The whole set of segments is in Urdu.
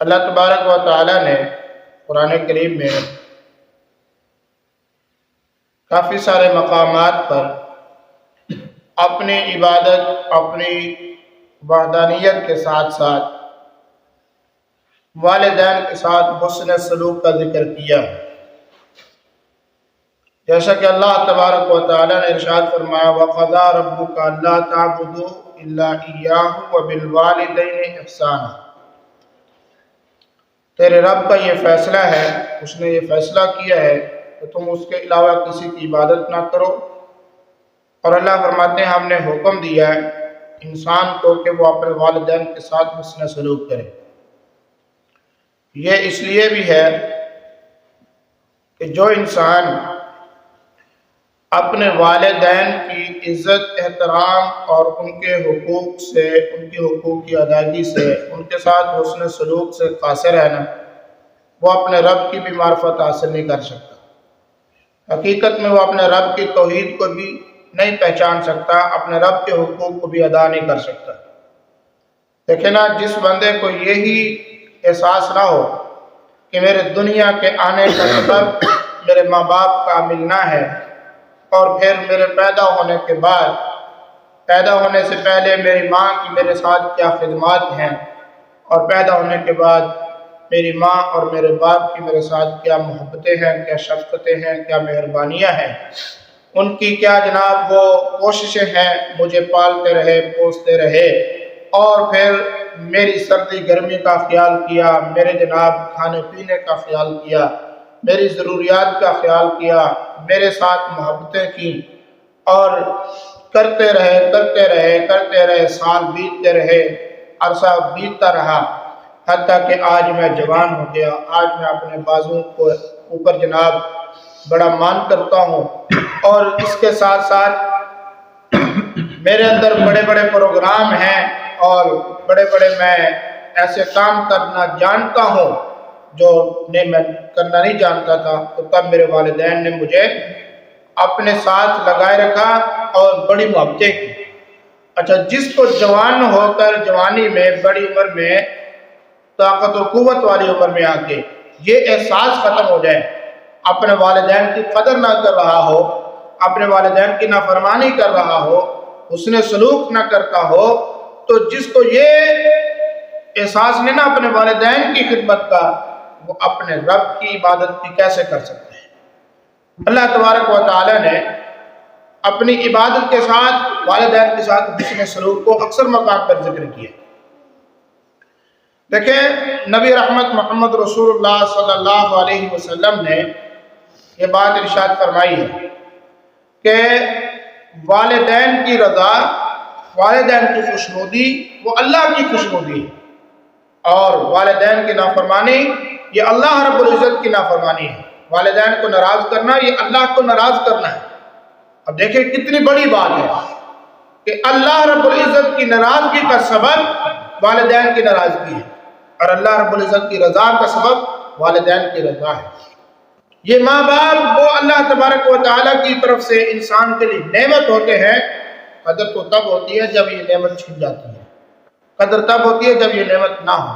اللہ تبارک و تعالیٰ نے قرآن کریم میں کافی سارے مقامات پر اپنی عبادت، اپنی وحدانیت کے ساتھ ساتھ والدین کے ساتھ حسن سلوک کا ذکر کیا، جیسا کہ اللہ تبارک و تعالیٰ نے ارشاد فرمایا وَقَضَىٰ رَبُّكَ أَلَّا تَعْبُدُوا إِلَّا إِيَّاهُ وَبِالْوَالِدَيْنِ إِحْسَانًا۔ تیرے رب کا یہ فیصلہ ہے، اس نے یہ فیصلہ کیا ہے کہ تم اس کے علاوہ کسی کی عبادت نہ کرو، اور اللہ فرماتے ہیں ہم نے حکم دیا ہے انسان کو کہ وہ اپنے والدین کے ساتھ حسن سلوک کرے۔ یہ اس لیے بھی ہے کہ جو انسان اپنے والدین کی عزت، احترام اور ان کے حقوق سے، ان کے حقوق کی ادائیگی سے، ان کے ساتھ حسن سلوک سے قاصر ہے نا، وہ اپنے رب کی بھی معرفت حاصل نہیں کر سکتا۔ حقیقت میں وہ اپنے رب کی توحید کو بھی نہیں پہچان سکتا، اپنے رب کے حقوق کو بھی ادا نہیں کر سکتا۔ دیکھیں نا، جس بندے کو یہی احساس نہ ہو کہ میرے دنیا کے آنے کا سبب میرے ماں باپ کا ملنا ہے، اور پھر میرے پیدا ہونے کے بعد، پیدا ہونے سے پہلے میری ماں کی میرے ساتھ کیا خدمات ہیں، اور پیدا ہونے کے بعد میری ماں اور میرے باپ کی میرے ساتھ کیا محبتیں ہیں، کیا شفقتیں ہیں، کیا مہربانیاں ہیں، ان کی کیا جناب وہ کوششیں ہیں مجھے پالتے رہے، پوستے رہے، اور پھر میری سردی گرمی کا خیال کیا، میرے جناب کھانے پینے کا خیال کیا، میری ضروریات کا خیال کیا، میرے ساتھ محبتیں کی، اور کرتے رہے، سال بیتتے رہے، عرصہ بیتتا رہا، حتیٰ کہ آج میں جوان ہو گیا، آج میں اپنے بازوؤں کو اوپر جناب بڑا مان کرتا ہوں، اور اس کے ساتھ ساتھ میرے اندر بڑے بڑے پروگرام ہیں، اور بڑے بڑے میں ایسے کام کرنا جانتا ہوں جو میں کرنا نہیں جانتا تھا۔ تو تب میرے والدین نے مجھے اپنے ساتھ لگائے رکھا اور بڑی محبتیں کی۔ اچھا، جس کو جوان ہو کر جوانی میں، بڑی عمر میں، طاقت و قوت والی عمر میں آ کے یہ احساس ختم ہو جائے، اپنے والدین کی قدر نہ کر رہا ہو، اپنے والدین کی نافرمانی کر رہا ہو، حسن سلوک نہ کرتا ہو، تو جس کو یہ احساس نہیں نا اپنے والدین کی خدمت کا، وہ اپنے رب کی عبادت بھی کیسے کر سکتے ہیں؟ اللہ تبارک و تعالیٰ نے اپنی عبادت کے ساتھ والدین کے ساتھ حسن سلوک کو اکثر مقام پر ذکر کیا۔ دیکھیں، نبی رحمت محمد رسول اللہ صلی اللہ علیہ وسلم نے یہ بات ارشاد فرمائی ہے کہ والدین کی رضا، والدین کی خوشنودی وہ اللہ کی خوشنودی ہے، اور والدین کی نافرمانی یہ اللہ رب العزت کی نافرمانی ہے۔ والدین کو ناراض کرنا یہ اللہ کو ناراض کرنا ہے۔ اب دیکھیں کتنی بڑی بات ہے کہ اللہ رب العزت کی ناراضگی کا سبب والدین کی ناراضگی ہے، اور اللہ رب العزت کی رضا کا سبب والدین کی رضا ہے۔ یہ ماں باپ وہ اللہ تبارک و تعالیٰ کی طرف سے انسان کے لیے نعمت ہوتے ہیں۔ قدر تو تب ہوتی ہے جب یہ نعمت چھن جاتی ہے، قدر تب ہوتی ہے جب یہ نعمت نہ ہو۔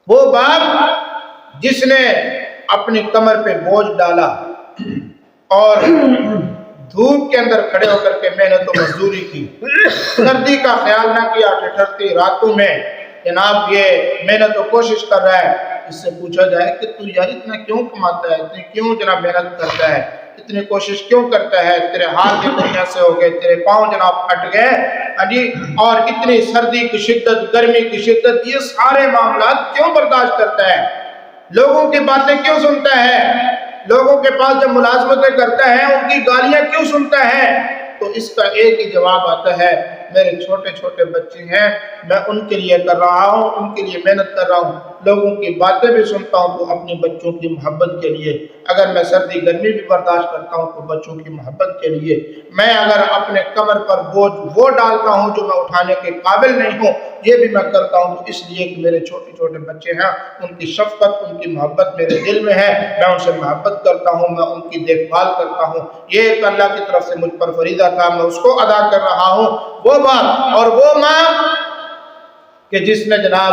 وہ باپ جس نے اپنی کمر پہ بوجھ ڈالا اور دھوپ کے اندر کھڑے ہو کر کے محنت و مزدوری کی، سردی کا خیال نہ کیا، ٹھٹھرتی راتوں میں جناب یہ محنت و کوشش کر رہا ہے، اس سے پوچھا جائے کہ تو یار اتنا کیوں کماتا ہے، اتنی کیوں جناب محنت کرتا ہے، اتنی کوشش کیوں کرتا ہے، تیرے ہاتھ کتنے ایسے ہو گئے، تیرے پاؤں جناب پھٹ گئے، اور اتنی سردی کی شدت، گرمی کی شدت، یہ سارے معاملات کیوں برداشت کرتا ہے، لوگوں کی باتیں کیوں سنتا ہے، لوگوں کے پاس جب ملازمتیں کرتا ہے ان کی گالیاں کیوں سنتا ہے؟ تو اس کا ایک ہی جواب آتا ہے، میرے چھوٹے چھوٹے بچے ہیں، میں ان کے لیے کر رہا ہوں، ان کے لیے محنت کر رہا ہوں، لوگوں کی باتیں بھی سنتا ہوں تو اپنے بچوں کی محبت کے لیے، اگر میں سردی گرمی بھی برداشت کرتا ہوں تو بچوں کی محبت کے لیے، میں اگر اپنے کمر پر بوجھ وہ ڈالتا ہوں جو میں اٹھانے کے قابل نہیں ہوں، یہ بھی میں کرتا ہوں تو اس لیے کہ میرے چھوٹے چھوٹے بچے ہیں، ان کی شفقت، ان کی محبت میرے دل میں ہے، میں ان سے محبت کرتا ہوں، میں ان کی دیکھ بھال کرتا ہوں، یہ ایک اللہ کی طرف سے مجھ پر فریضہ تھا، میں اس کو ادا کر رہا ہوں۔ وہ باپ اور وہ ماں کہ جس نے جناب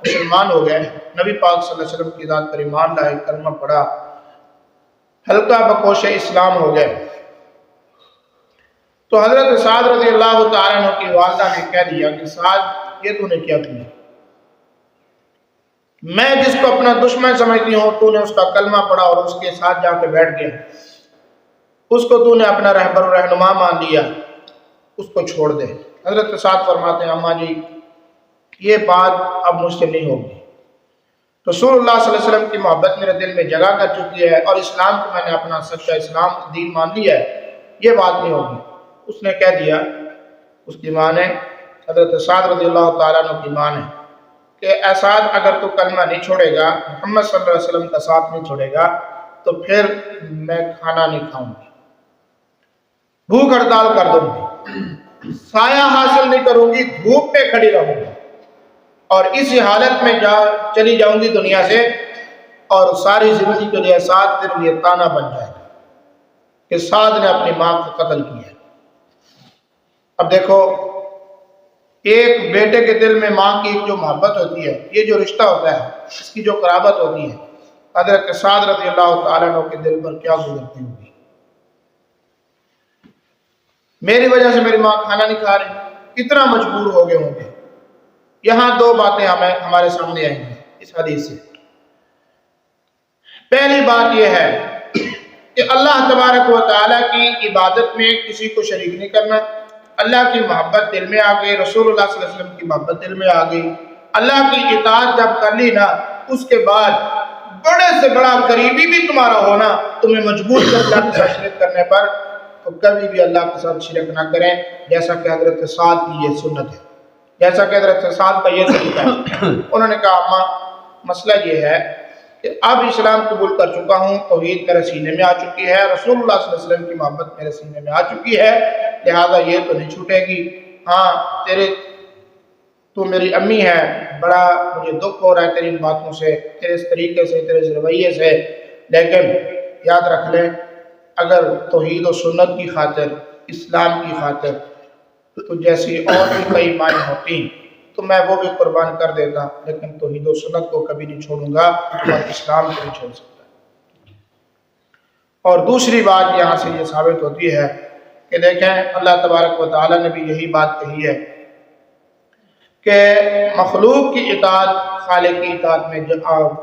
مسلمان ہو گئے، نبی پاک صلی اللہ علیہ وسلم کی ذات پر ایمان لائے، کلمہ پڑھا، ہلکا بکوش اسلام ہو گئے۔ تو حضرت سعد رضی اللہ تعالیٰ عنہ کی والدہ نے کہہ دیا کہ سعد یہ تو نے کیا کیا؟ میں جس کو اپنا دشمن سمجھتی ہوں تو نے اس کا کلمہ پڑھا اور اس کے ساتھ جا کے بیٹھ گیا، اس کو تو نے اپنا رہبر و رہنما مان لیا، اس کو چھوڑ دے۔ حضرت سعد فرماتے ہیں اماں جی یہ بات اب مجھ سے نہیں ہوگی، رسول اللہ صلی اللہ علیہ وسلم کی محبت میرے دل میں جگہ کر چکی ہے اور اسلام کو میں نے اپنا سچا اسلام دین مان لیا ہے، یہ بات نہیں ہوگی۔ اس نے کہہ دیا، اس کی ماں نے، حضرت سعد رضی اللہ تعالیٰ عنہ کی ماں نے، کہ اے سعد اگر تو کلمہ نہیں چھوڑے گا، محمد صلی اللہ علیہ وسلم کا ساتھ نہیں چھوڑے گا تو پھر میں کھانا نہیں کھاؤں گی، بھوک ہڑتال کر دوں گی، سایہ حاصل نہیں کروں گی، دھوپ پہ کھڑی رہوں گی، اور اسی حالت میں چلی جاؤں گی دنیا سے، اور ساری زندگی کے لیے سعد تیرے لیے تانا بن جائے گا کہ سعد نے اپنی ماں کو قتل کیا۔ اب دیکھو ایک بیٹے کے دل میں ماں کی جو محبت ہوتی ہے، یہ جو رشتہ ہوتا ہے، اس کی جو قرابت ہوتی ہے، حضرت سعد رضی اللہ تعالیٰ عنہ کے دل پر کیا گزرتی ہوگی؟ میری وجہ سے میری ماں کھانا نہیں کھا رہی، کتنا مجبور ہو گئے ہوں گے۔ یہاں دو باتیں ہمارے سامنے آئیں گی اس حدیث سے۔ پہلی بات یہ ہے کہ اللہ تبارک و تعالیٰ کی عبادت میں کسی کو شریک نہیں کرنا، اللہ کی محبت دل میں آ گئی، رسول اللہ صلی اللہ علیہ وسلم کی محبت دل میں آ گئی، اللہ کی اطاعت جب کر لی نا، اس کے بعد بڑے سے بڑا قریبی بھی تمہارا ہونا تمہیں مجبور کر اللہ کے ساتھ شرک کرنے پر، تو کبھی بھی اللہ کے ساتھ شرک نہ کریں، جیسا کہ حضرت سعد کی یہ سنت ہے، جیسا کہ حضرت سعد کا یہ طریقہ ہے۔ انہوں نے کہا اماں مسئلہ یہ ہے کہ اب اسلام قبول کر چکا ہوں، توحید میرے سینے میں آ چکی ہے، رسول اللہ صلی اللہ علیہ وسلم کی محبت میرے سینے میں آ چکی ہے، لہذا یہ تو نہیں چھوٹے گی۔ ہاں تو میری امی ہے، بڑا مجھے دکھ ہو رہا ہے تیری ان باتوں سے، تیرے اس طریقے سے، تیرے اس رویے سے، لیکن یاد رکھ لیں اگر توحید و سنت کی خاطر، اسلام کی خاطر تو جیسی اور بھی کئی مائیں ہوتی تو میں وہ بھی قربان کر دیتا، لیکن توحید و سنت کو کبھی نہیں چھوڑوں گا اور اسلام کو نہیں چھوڑ سکتا۔ اور دوسری بات یہاں سے یہ ثابت ہوتی ہے کہ دیکھیں اللہ تبارک و تعالیٰ نے بھی یہی بات کہی ہے کہ مخلوق کی اطاعت خالق کی اطاعت میں،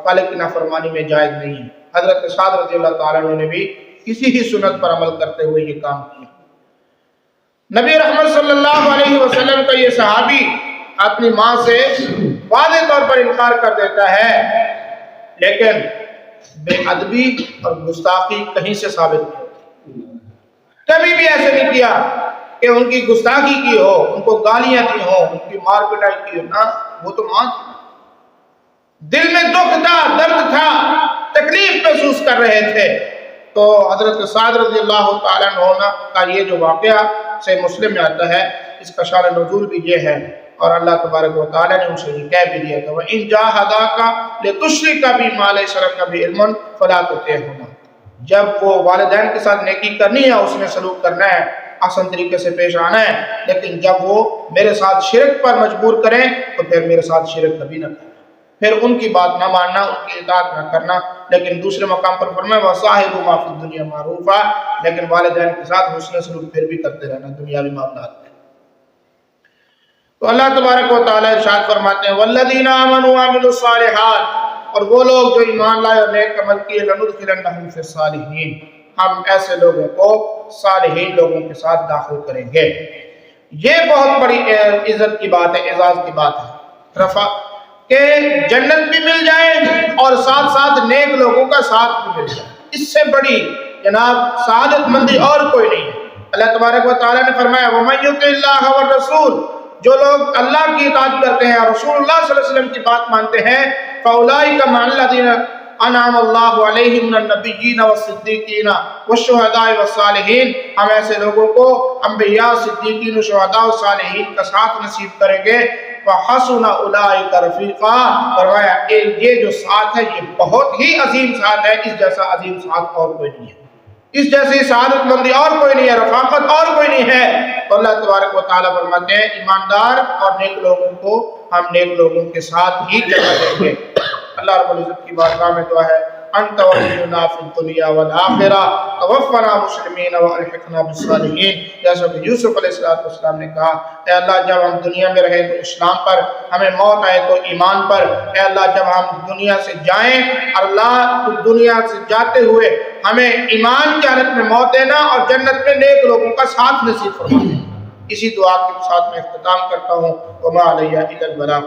خالق کی نافرمانی میں جائز نہیں ہے۔ حضرت سعد رضی اللہ تعالیٰ عنہ نے بھی کسی ہی سنت پر عمل کرتے ہوئے یہ کام کیا۔ نبی رحمت صلی اللہ علیہ وسلم کا یہ صحابی اپنی ماں سے واضح طور پر انکار کر دیتا ہے، لیکن بے ادبی اور گستاخی کہیں سے ثابت نہیں ہوتی۔ کبھی بھی ایسے نہیں کیا کہ ان کی گستاخی کی ہو، ان کو گالیاں دی ہو، ان کی مار پٹائی کی ہو، نہ، وہ تو ماں تھی، دل میں دکھ تھا، درد تھا، تکلیف محسوس کر رہے تھے۔ تو حضرت سعد رضی اللہ تعالیٰ عنہ کا یہ جو واقعہ صحیح مسلم میں آتا ہے، اس کا شان نزول بھی یہ ہے، اور اللہ تبارک و تعالیٰ نے ان سے یہ کہہ بھی دیا تھا وَإِن جَاهَدَاكَ لِتُشْرِكَ بِي مَا لَيْسَ لَكَ بِهِ عِلْمٌ فَلَا تُطِعْهُمَا۔ جب وہ والدین کے ساتھ نیکی کرنی ہے، اس نے سلوک کرنا ہے، آسان طریقے سے پیش آنا ہے، لیکن جب وہ میرے ساتھ شرک پر مجبور کریں تو پھر میرے ساتھ شرک کبھی نہ کریں، پھر ان کی بات نہ ماننا، ان کی اطاعت نہ کرنا۔ لیکن دوسرے مقام پر فرمایا وَصَاحِبُهُمَا فِي الدُّنْيَا مَعْرُوفًا، لیکن والدین کے ساتھ حسن سلوک پھر بھی کرتے رہنا دنیاوی معاملات میں۔ تو اللہ تبارک و تعالیٰ ارشاد فرماتے ہیں وَالَّذِينَ آمَنُوا وَعَمِلُوا الصَّالِحَاتِ، اور وہ لوگ جو ایمان لائے اور نیک عمل کیے، لَنُدْخِلَنَّهُمْ فِي الصَّالِحِينَ، ہم ایسے لوگوں کو صالحین لوگوں کے ساتھ داخل کریں گے۔ یہ بہت بڑی عزت کی بات ہے، اعزاز کی بات ہے، رفع کہ جنت بھی مل جائے اور ساتھ ساتھ نیک لوگوں کا ساتھ بھی مل جائے، اس سے بڑی جناب سعادت مندی اور کوئی نہیں ہے۔ اللہ تبارک و تعالیٰ نے فرمایا وَمَن يُطِعِ اللَّهَ وَالرَّسُولَ، جو لوگ اللہ کی اطاعت کرتے ہیں اور رسول اللہ صلی اللہ علیہ وسلم کی بات مانتے ہیں، فَأُولَٰئِكَ مَعَ الَّذِينَ أَنْعَمَ اللَّهُ عَلَيْهِم مِّنَ النَّبِيِّينَ وَالصِّدِّيقِينَ وَالشُّهَدَاءِ وَالصَّالِحِينَ، ہم ایسے لوگوں کو انبیاء، صدیقین، شہداء و صالحین کا ساتھ نصیب کریں گے۔ وَحَسُنَ أُولَٰئِكَ رَفِيقًا، فرمایا یہ جو ساتھ ہے یہ بہت ہی عظیم ساتھ ہے، اس جیسا عظیم ساتھ اور کوئی نہیں ہے۔ اس جیسی سعادت مندی اور کوئی نہیں ہے، رفاقت اور کوئی نہیں ہے۔ تو اللہ تبارک و تعالیٰ فرماتے ہیں ایماندار اور نیک لوگوں کو ہم نیک لوگوں کے ساتھ ہی جگہ دیں گے۔ اللہ رب العزت کی بارگاہ میں دعا ہے انت ولینا فی الدنیا والآخرہ توفنا مسلمین والحقنا بالصالحین۔ جیسا کہ یوسف علیہ السلام نے کہا اے اللہ جب ہم دنیا میں رہے تو اسلام پر، ہمیں موت آئے تو ایمان پر۔ اے اللہ جب ہم دنیا سے جائیں، اللہ تو دنیا سے جاتے ہوئے ہمیں ایمان کی حالت میں موت دینا اور جنت میں نیک لوگوں کا ساتھ نصیب فرما دینا۔ اسی دعا کے ساتھ میں اختتام کرتا ہوں وما علیہ الا البلاغ۔